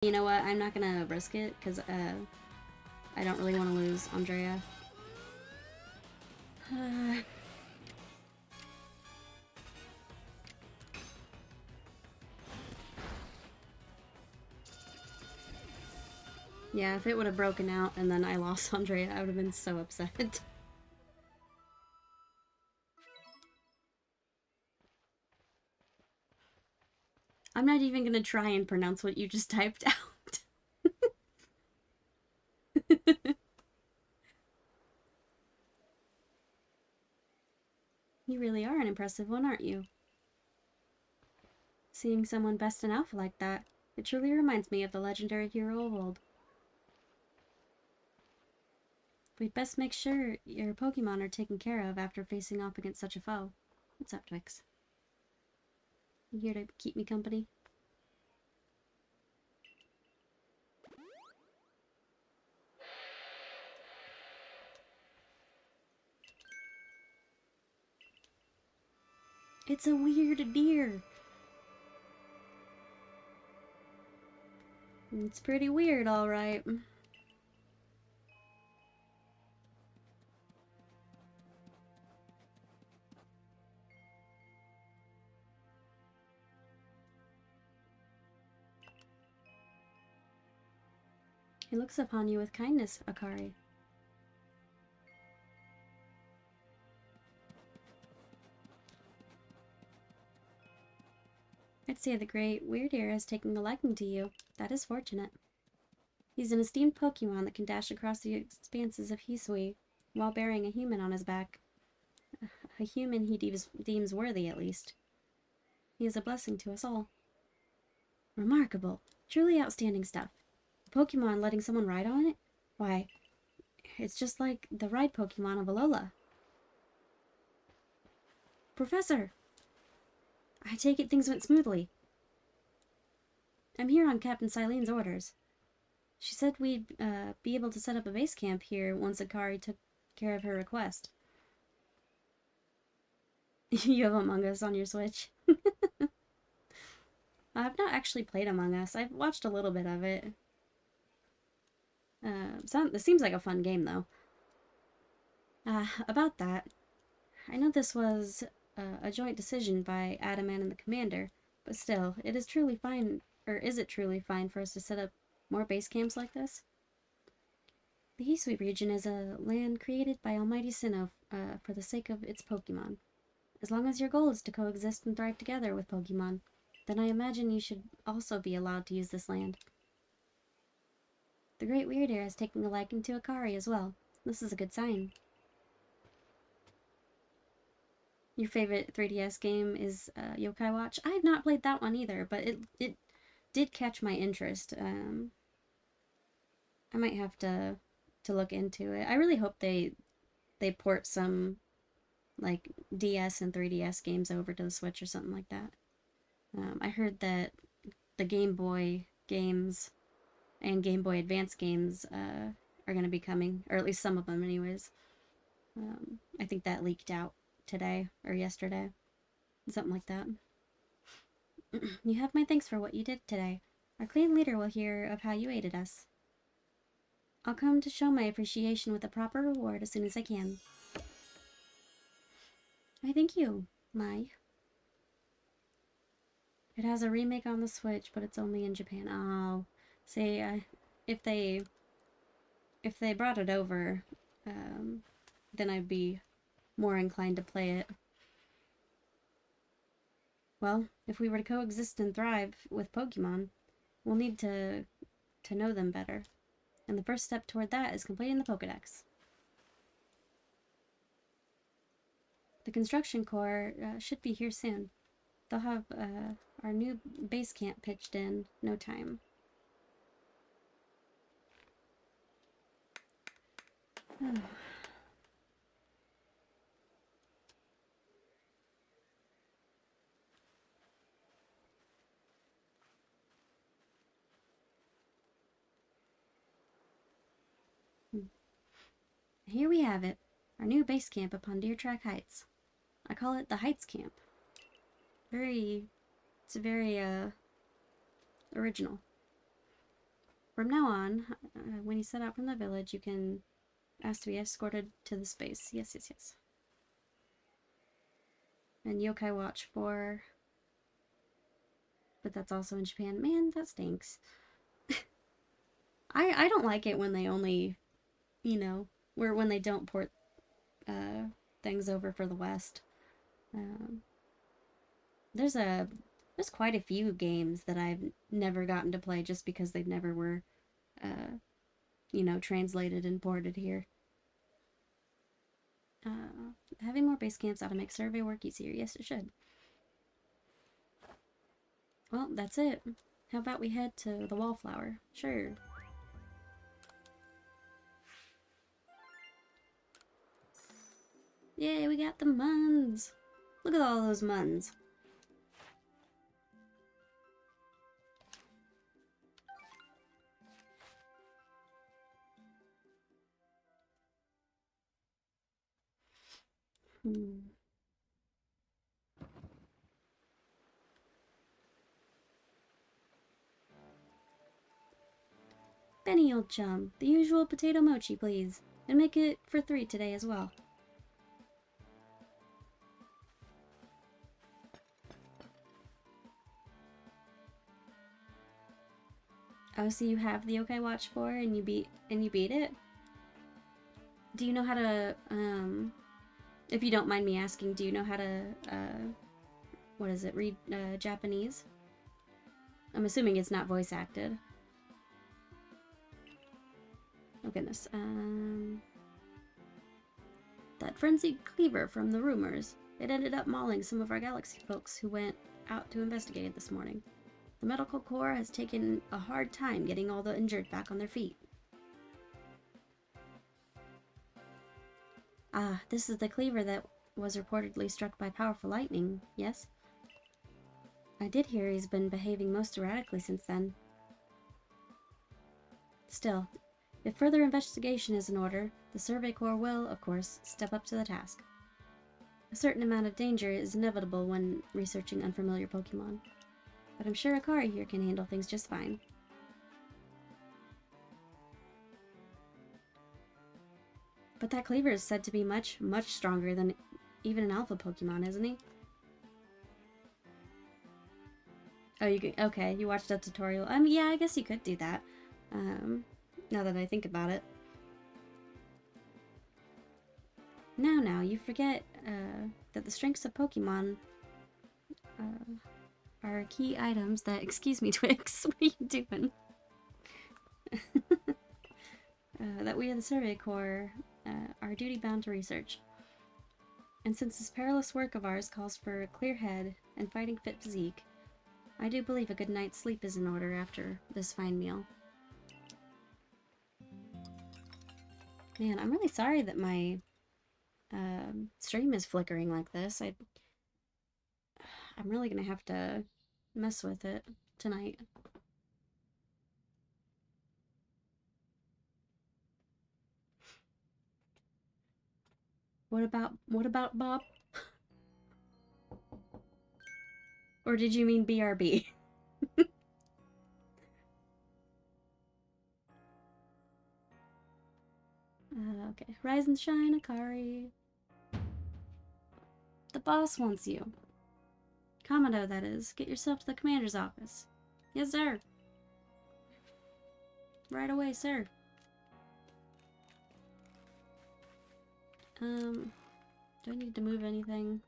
You know what? I'm not gonna risk it, because, I don't really want to lose Andrea. Yeah, if it would have broken out and then I lost Andrea, I would have been so upset. I'm not even gonna try and pronounce what you just typed out. You really are an impressive one, aren't you? Seeing someone best in alpha like that, it truly reminds me of the legendary hero of old. We'd best make sure your Pokemon are taken care of after facing off against such a foe. What's up, Twix? You here to keep me company? It's a weird deer. It's pretty weird, alright. He looks upon you with kindness, Akari. I'd say the great Weirdeer has taken a liking to you. That is fortunate. He's an esteemed Pokemon that can dash across the expanses of Hisui while bearing a human on his back. A human he deems worthy, at least. He is a blessing to us all. Remarkable. Truly outstanding stuff. A Pokemon letting someone ride on it? Why, it's just like the ride Pokemon of Alola. Professor! I take it things went smoothly. I'm here on Captain Silene's orders. She said we'd be able to set up a base camp here once Akari took care of her request. You have Among Us on your Switch? I've not actually played Among Us. I've watched a little bit of it. This seems like a fun game, though. About that, I know this was a joint decision by Adaman and the Commander, but still, it is truly fine, or is it truly fine for us to set up more base camps like this? The Hisui region is a land created by Almighty Sinnoh for the sake of its Pokemon. As long as your goal is to coexist and thrive together with Pokemon, then I imagine you should also be allowed to use this land. The Great Weirdeer has taken a liking to Akari as well. This is a good sign. Your favorite 3DS game is Yokai Watch? I have not played that one either, but it did catch my interest. I might have to look into it. I really hope they port some like DS and 3DS games over to the Switch or something like that. I heard that the Game Boy games and Game Boy Advance games are going to be coming, or at least some of them, anyways. I think that leaked out today or yesterday, something like that. You have my thanks for what you did today. Our clan leader will hear of how you aided us. I'll come to show my appreciation with a proper reward as soon as I can. I thank you, Mai. It has a remake on the Switch, but it's only in Japan. Oh, see, if they brought it over, then I'd be more inclined to play it. Well, if we were to coexist and thrive with Pokemon, we'll need to know them better. And the first step toward that is completing the Pokedex. The construction corps should be here soon. They'll have our new base camp pitched in no time. Here we have it, our new base camp upon Deer Track Heights. I call it the Heights Camp. It's very original. From now on, when you set out from the village, you can ask to be escorted to the space. Yes, yes, yes. And yokai watch for... But that's also in Japan. Man, that stinks. I don't like it when they only, you know, when they don't port uh, things over for the West. Um, there's quite a few games that I've never gotten to play just because they never were, uh, you know, translated and ported here. Having more base camps ought to make survey work easier. Yes, it should. Well, that's it. How about we head to the Wallflower? Sure. Yay, we got the Muns! Look at all those Muns. Benny, old chum, the usual potato mochi, please. And make it for 3 today as well. Oh, so you have the Yokai Watch 4 and you beat it? Do you know how to, if you don't mind me asking, do you know how to, what is it, read, Japanese? I'm assuming it's not voice acted. Oh goodness, that frenzied cleaver from the rumors. It ended up mauling some of our galaxy folks who went out to investigate it this morning. The medical corps has taken a hard time getting all the injured back on their feet. Ah, this is the cleaver that was reportedly struck by powerful lightning, yes? I did hear he's been behaving most erratically since then. Still, if further investigation is in order, the Survey Corps will, of course, step up to the task. A certain amount of danger is inevitable when researching unfamiliar Pokemon, but I'm sure Akari here can handle things just fine. But that cleaver is said to be much, much stronger than even an alpha Pokemon, isn't he? Oh, okay, you watched that tutorial. Yeah, I guess you could do that. Now that I think about it. Now, you forget, that the strengths of Pokemon, are key items that... Excuse me, Twix, what are you doing? That we in the Survey Corps, are duty-bound to research. And since this perilous work of ours calls for a clear head and fighting-fit physique, I do believe a good night's sleep is in order after this fine meal. Man, I'm really sorry that my stream is flickering like this. I'm really gonna have to mess with it tonight. What about Bob? Or did you mean BRB? Okay. Rise and shine, Akari. The boss wants you. Kamado, that is. Get yourself to the commander's office. Yes, sir. Right away, sir. Do I need to move anything?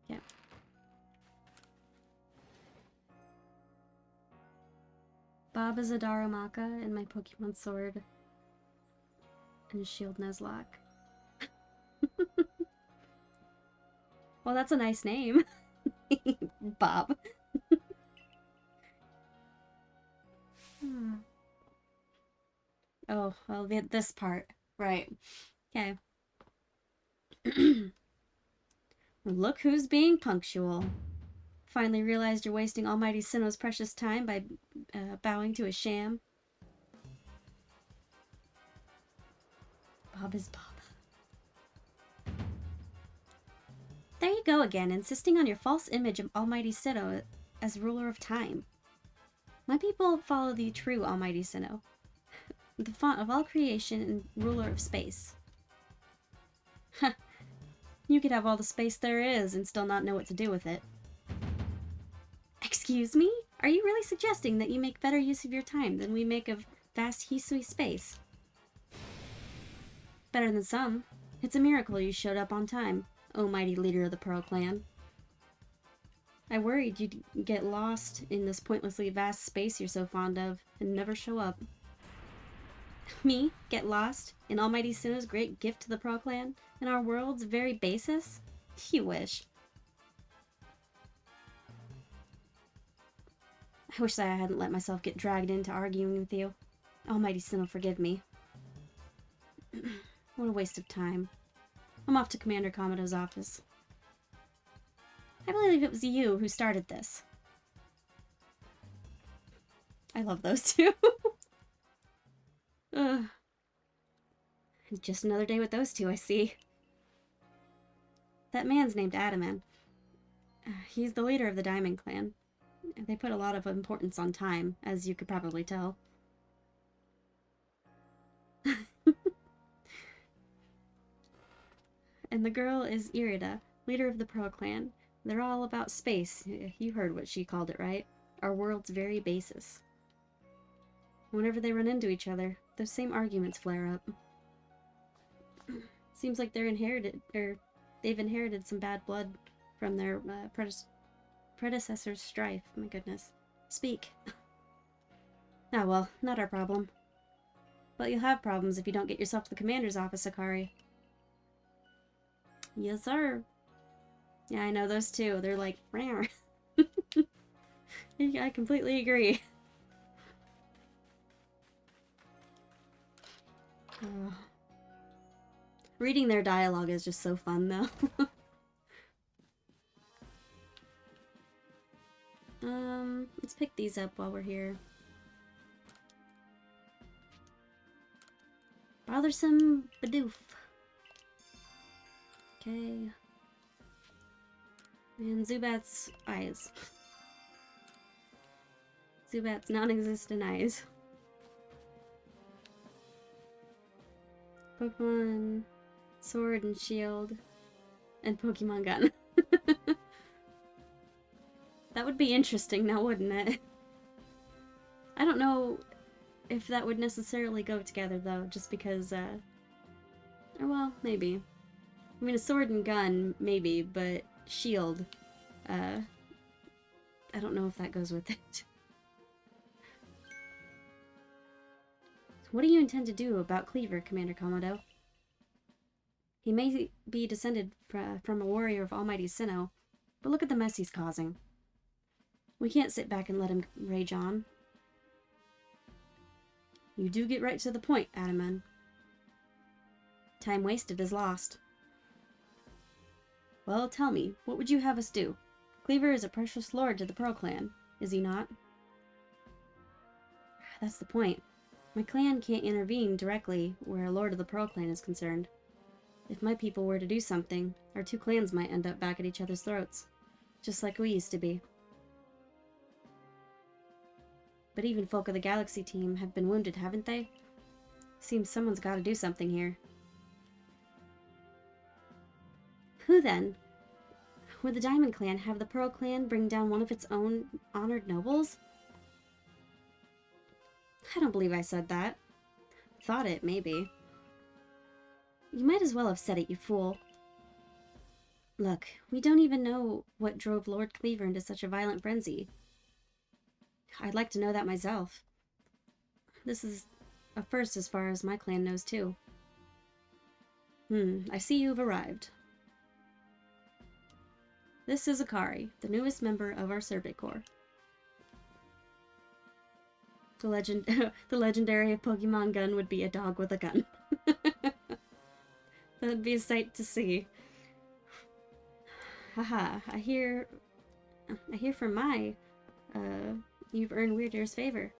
Yeah. Bob is a Darumaka in my Pokemon Sword and Shield Nuzlocke. Well, that's a nice name. Bob. Oh, well, this part. Right. Okay. Look who's being punctual. Finally realized you're wasting Almighty Sinnoh's precious time by bowing to a sham. Bob is Bob. There you go again, insisting on your false image of Almighty Sinnoh as ruler of time. My people follow the true Almighty Sinnoh, the font of all creation and ruler of space. Huh. You could have all the space there is and still not know what to do with it. Excuse me? Are you really suggesting that you make better use of your time than we make of vast Hisui space? Better than some. It's a miracle you showed up on time, O mighty leader of the Pearl Clan. I worried you'd get lost in this pointlessly vast space you're so fond of and never show up. Me? Get lost? In Almighty Sinnoh's great gift to the Pearl Clan? In our world's very basis? You wish. I wish that I hadn't let myself get dragged into arguing with you. Almighty Sinnoh, forgive me. What a waste of time. I'm off to Commander Komodo's office. I believe it was you who started this. I love those two. Just another day with those two, I see. That man's named Adaman. He's the leader of the Diamond Clan. They put a lot of importance on time, as you could probably tell. And the girl is Irida, leader of the Pearl Clan. They're all about space. You heard what she called it, right? Our world's very basis. Whenever they run into each other, those same arguments flare up. Seems like they've inherited some bad blood from their predecessor's strife. My goodness. Speak. Ah, well, not our problem. But you'll have problems if you don't get yourself to the commander's office, Akari. Yes, sir. Yeah, I know those two. They're like, rare. I completely agree. Reading their dialogue is just so fun, though. Let's pick these up while we're here. Bothersome Bidoof. Okay. And Zubat's eyes. Zubat's non-existent eyes. Pokemon Sword and Shield. And Pokemon Gun. That would be interesting now, wouldn't it? I don't know if that would necessarily go together, though, just because, or well, maybe. I mean, a sword and gun, maybe, but shield, I don't know if that goes with it. What do you intend to do about Cleaver, Commander Komodo? He may be descended from a warrior of Almighty Sinnoh, but look at the mess he's causing. We can't sit back and let him rage on. You do get right to the point, Adaman. Time wasted is lost. Well, tell me, what would you have us do? Cleaver is a precious lord to the Pearl Clan, is he not? That's the point. My clan can't intervene directly where a lord of the Pearl Clan is concerned. If my people were to do something, our two clans might end up back at each other's throats, just like we used to be. But even folk of the Galaxy team have been wounded, haven't they? Seems someone's got to do something here. Who then? Would the Diamond Clan have the Pearl Clan bring down one of its own honored nobles? I don't believe I said that. Thought it, maybe. You might as well have said it, you fool. Look, we don't even know what drove Lord Cleaver into such a violent frenzy. I'd like to know that myself. This is a first as far as my clan knows, too. I see you've arrived. This is Akari, the newest member of our Survey Corps. The legendary Pokemon gun would be a dog with a gun. That'd be a sight to see. Haha, I hear I hear from my, uh, you've earned Weird Ear's favor.